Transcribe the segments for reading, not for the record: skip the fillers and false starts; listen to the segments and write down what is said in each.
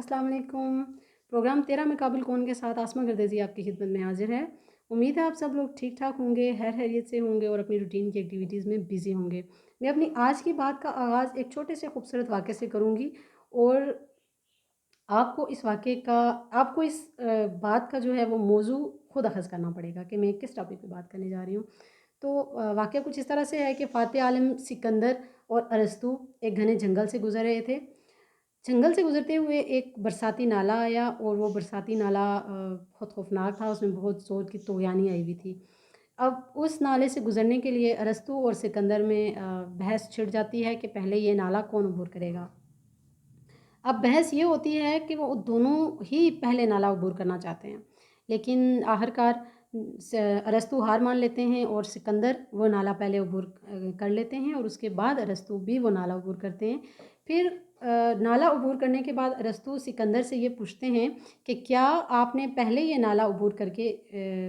अस्सलाम वालेकुम। प्रोग्राम 13 में काबिल कौन के साथ आसमा गर्देज़ी आपकी खिदमत में हाजिर है। उम्मीद है आप सब लोग ठीक ठाक होंगे, खैरियत से होंगे और अपनी रूटीन की एक्टिविटीज़ में बिज़ी होंगे। मैं अपनी आज की बात का आगाज़ एक छोटे से खूबसूरत वाक़े से करूँगी और आपको इस वाक़े का आपको इस बात का जो है वो मौज़ू खुद अख़ज़ करना पड़ेगा कि मैं किस टॉपिक पे बात करने जा रही हूँ। तो वाक़या कुछ इस तरह से है कि फ़ातिह आलम सिकंदर और अरस्तू एक घने जंगल से गुज़र रहे थे। जंगल से गुज़रते हुए एक बरसाती नाला आया और वो बरसाती नाला बहुत ख़ौफ़नाक था, उसमें बहुत ज़ोर की तूफ़ानी आई हुई थी। अब उस नाले से गुज़रने के लिए अरस्तू और सिकंदर में बहस छिड़ जाती है कि पहले ये नाला कौन अबूर करेगा। अब बहस ये होती है कि वो दोनों ही पहले नाला अबूर करना चाहते हैं, लेकिन आखिरकार अरस्तू हार मान लेते हैं और सिकंदर वो नाला पहले अबूर कर लेते हैं और उसके बाद अरस्तू भी वो नाला अबूर करते हैं। फिर नाला अबूर करने के बाद अरस्तू सिकंदर से ये पूछते हैं कि क्या आपने पहले ये नाला अबूर करके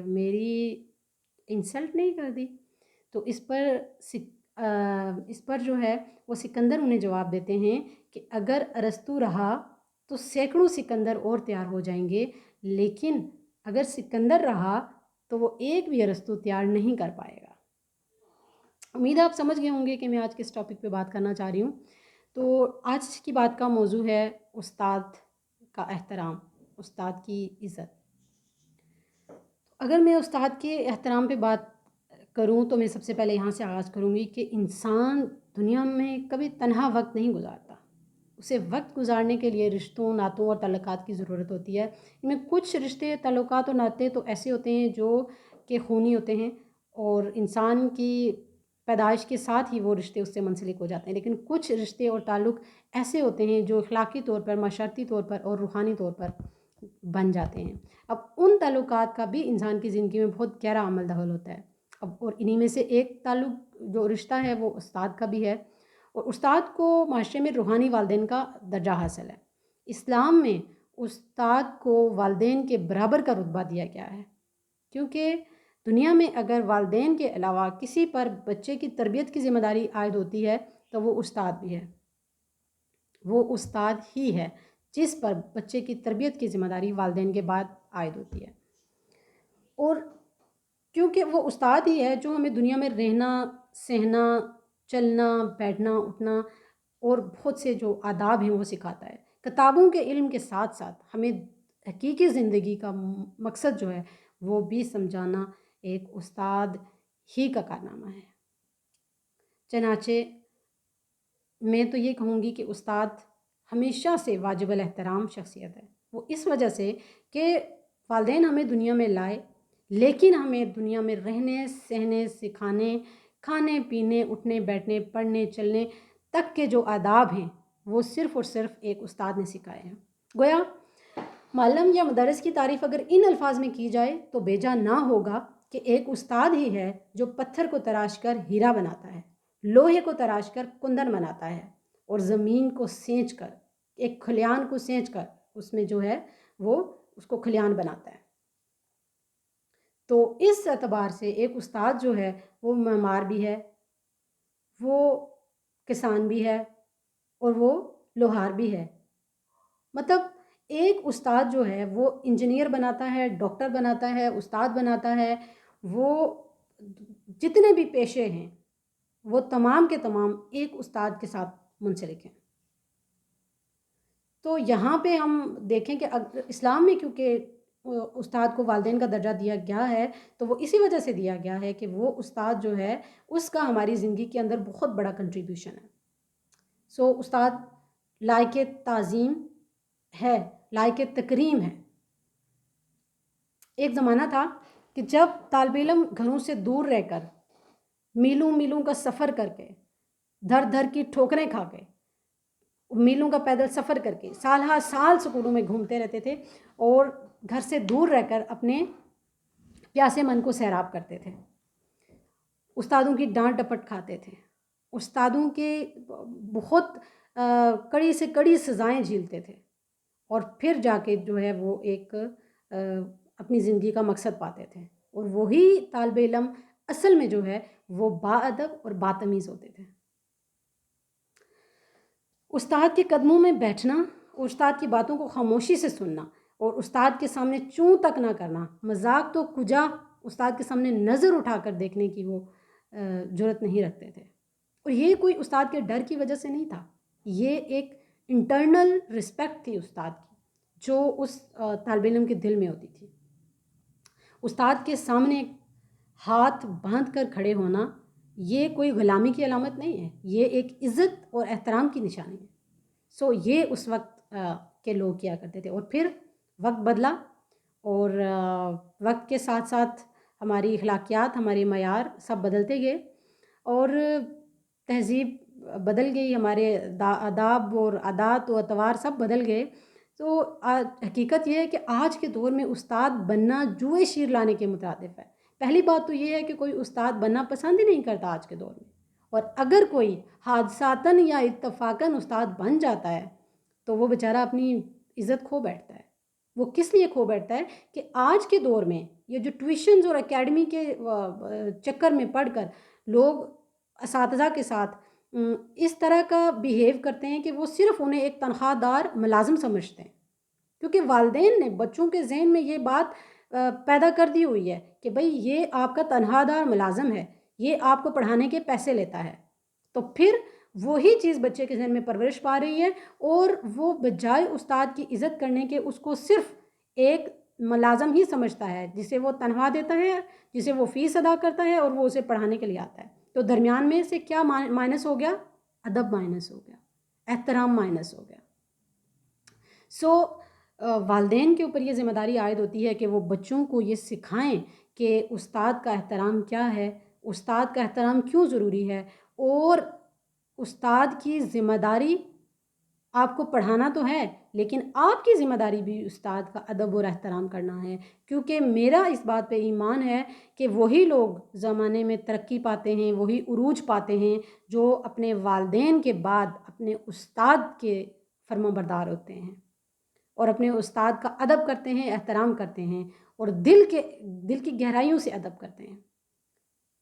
मेरी इंसल्ट नहीं कर दी? तो इस पर जो है वो सिकंदर उन्हें जवाब देते हैं कि अगर अरस्तू रहा तो सैकड़ों सिकंदर और तैयार हो जाएंगे, लेकिन अगर सिकंदर रहा तो वो एक भी अरस्तू तैयार नहीं कर पाएगा। उम्मीद है आप समझ गए होंगे कि मैं आज किस टॉपिक पे बात करना चाह रही हूँ। तो आज की बात का मौजू है उस्ताद का एहतराम, उस्ताद की इज़्ज़त। अगर मैं उस्ताद के एहतराम पे बात करूँ तो मैं सबसे पहले यहाँ से आगाज़ करूँगी कि इंसान दुनिया में कभी तन्हा वक्त नहीं गुजारता। उसे वक्त गुजारने के लिए रिश्तों, नातों और ताल्लुकात की ज़रूरत होती है। इनमें कुछ रिश्ते, ताल्लुकात और नाते तो ऐसे होते हैं जो कि खूनी होते हैं और इंसान की पैदाइश के साथ ही वो रिश्ते उससे मुंसलिक हो जाते हैं, लेकिन कुछ रिश्ते और ताल्लुक़ ऐसे होते हैं जो अखलाकी तौर पर, माशरती तौर पर और रूहानी तौर पर बन जाते हैं। अब उन ताल्लुकात का भी इंसान की ज़िंदगी में बहुत गहरा अमल दखल होता है। अब और इन्हीं में से एक ताल्लुक़ जो रिश्ता है वो उस्ताद का भी है और उस्ताद को माशरे में रूहानी वालिदैन का दर्जा हासिल है। इस्लाम में उस्ताद को वालिदैन के बराबर का रुतबा दिया गया है, क्योंकि दुनिया में अगर वालिदैन के अलावा किसी पर बच्चे की तरबियत की ज़िम्मेदारी आयद होती है तो वो उस्ताद भी है। वो उस्ताद ही है जिस पर बच्चे की तरबियत की ज़िम्मेदारी वालिदैन के बाद आयद होती है। और क्योंकि वो उस्ताद ही है जो हमें दुनिया में रहना, सहना, चलना, बैठना, उठना और बहुत से जो आदाब हैं वो सिखाता है। किताबों के इल्म के साथ साथ हमें हकीकी ज़िंदगी का मकसद जो है वो भी समझाना एक उस्ताद ही का कारनामा है। चनाचे मैं तो ये कहूँगी कि उस्ताद हमेशा से वाजिबुल एहतराम शख्सियत है। वो इस वजह से कि वालिदैन हमें दुनिया में लाए, लेकिन हमें दुनिया में रहने, सहने, सिखाने, खाने, पीने, उठने, बैठने, पढ़ने, चलने तक के जो आदाब हैं, वो सिर्फ़ और सिर्फ़ एक उस्ताद ने सिखाए हैं। गोया मालम या मदरस की तारीफ़ अगर इन अल्फाज में की जाए तो बेजा ना होगा कि एक उस्ताद ही है जो पत्थर को तराश कर हीरा बनाता है, लोहे को तराश कर कुंदन बनाता है और ज़मीन को सेंच कर, एक खलियान को सेंच कर उसमें जो है वो उसको खलियान बनाता है। तो इस एतबार से एक उस्ताद जो है वो मेमार भी है, वो किसान भी है और वो लोहार भी है। मतलब एक उस्ताद जो है वो इंजीनियर बनाता है, डॉक्टर बनाता है, उस्ताद बनाता है, वो जितने भी पेशे हैं वो तमाम के तमाम एक उस्ताद के साथ मुंसलिक हैं। तो यहाँ पे हम देखें कि इस्लाम में क्योंकि उस्ताद को वालिदैन का दर्जा दिया गया है, तो वो इसी वजह से दिया गया है कि वो उस्ताद जो है उसका हमारी ज़िंदगी के अंदर बहुत बड़ा कंट्रीब्यूशन है। सो उस्ताद लायक ताज़ीम है, लायक तकरीम है। एक ज़माना था कि जब तालिब इल्म घरों से दूर रहकर मीलों मीलों का सफ़र करके, दर दर की ठोकरें खा के, मीलों का पैदल सफ़र करके साल हा साल स्कूलों में घूमते रहते थे और घर से दूर रहकर अपने प्यासे मन को सैराब करते थे। उस्तादों की डांट डपट खाते थे, उस्तादों के बहुत कड़ी से कड़ी सज़ाएं झेलते थे और फिर जाके जो है वो एक अपनी ज़िंदगी का मकसद पाते थे। और वही तालिब इल्म असल में जो है वो बाअदब और बातमीज़ होते थे। उस्ताद के कदमों में बैठना उस्ताद की बातों को खामोशी से सुनना और उस्ताद के सामने चूं तक ना करना, मजाक तो कुजा उस्ताद के सामने नज़र उठाकर देखने की वो जुर्रत नहीं रखते थे। और ये कोई उस्ताद के डर की वजह से नहीं था, ये एक इंटरनल रिस्पेक्ट थी उस्ताद की, जो उस तालिब इल्म के दिल में होती थी। उस्ताद के सामने हाथ बांध कर खड़े होना ये कोई ग़ुलामी की अलामत नहीं है, ये एक इज़्ज़त और एहतराम की निशानी है। सो ये उस वक्त के लोग किया करते थे। और फिर वक्त बदला और वक्त के साथ साथ हमारी अखलाकियात, हमारे मयार सब बदलते गए और तहज़ीब बदल गई, हमारे आदाब और आदात और अतवार सब बदल गए। तो हकीकत ये है कि आज के दौर में उस्ताद बनना जुए शीर लाने के मुताबिक है। पहली बात तो ये है कि कोई उस्ताद बनना पसंद ही नहीं करता आज के दौर में, और अगर कोई हादसातन या इत्तफाकन उस्ताद बन जाता है तो वो बेचारा अपनी इज़्ज़त खो बैठता है। वो किस लिए खो बैठता है कि आज के दौर में ये जो ट्यूशन्स और एकेडमी के चक्कर में पढ़कर लोग असातिज़ा के साथ इस तरह का बिहेव करते हैं कि वो सिर्फ़ उन्हें एक तनख्वाहदार मुलाजिम समझते हैं, क्योंकि वालिदैन ने बच्चों के ज़हन में ये बात पैदा कर दी हुई है कि भाई ये आपका तनख्वाहदार मुलाजिम है, ये आपको पढ़ाने के पैसे लेता है। तो फिर वही चीज़ बच्चे के ज़हन में परवरिश पा रही है और वो बजाय उस्ताद की इज़्ज़त करने के उसको सिर्फ़ एक मुलाज़िम ही समझता है, जिसे वो तनख्वाह देता है, जिसे वो फ़ीस अदा करता है और वो उसे पढ़ाने के लिए आता है। तो दरमियान में से क्या माइनस हो गया? अदब माइनस हो गया, एहतराम माइनस हो गया। वालिदैन के ऊपर ये ज़िम्मेदारी आयद होती है कि वो बच्चों को ये सिखाएं कि उस्ताद का एहतराम क्या है, उस्ताद का एहतराम क्यों ज़रूरी है, और उस्ताद की ज़िम्मेदारी आपको पढ़ाना तो है, लेकिन आपकी ज़िम्मेदारी भी उस्ताद का अदब और एहतराम करना है। क्योंकि मेरा इस बात पे ईमान है कि वही लोग ज़माने में तरक्की पाते हैं, वही उरूज पाते हैं जो अपने वालिदैन के बाद अपने उस्ताद के फर्माबरदार होते हैं और अपने उस्ताद का अदब करते हैं, एहतराम करते हैं और दिल की गहराइयों से अदब करते हैं।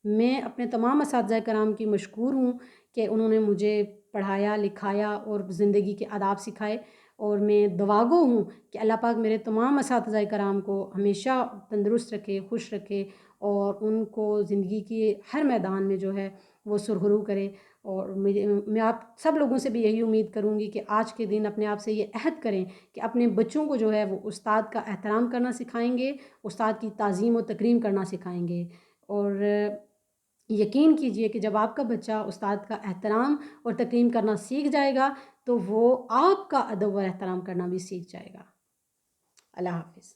मैं अपने तमाम असातिज़ा कराम की मशकूर हूँ कि उन्होंने मुझे पढ़ाया, लिखाया और ज़िंदगी के आदाब सिखाए, और मैं दुआगो हूँ कि अल्लाह पाक मेरे तमाम असातिज़ा कराम को हमेशा तंदुरुस्त रखे, खुश रखे और उनको ज़िंदगी के हर मैदान में जो है वो सुरखरू करे। और मैं आप सब लोगों से भी यही उम्मीद करूँगी कि आज के दिन अपने आप से ये अहद करें कि अपने बच्चों को जो है वो उस्ताद का एहतराम करना सिखाएँगे, उस्ताद की ताज़ीम और तकरीम करना सिखाएँगे। और यकीन कीजिए कि जब आपका बच्चा उस्ताद का एहतराम और तकरीम करना सीख जाएगा तो वो आपका अदब और एहतराम करना भी सीख जाएगा। अल्लाह हाफ़िज़।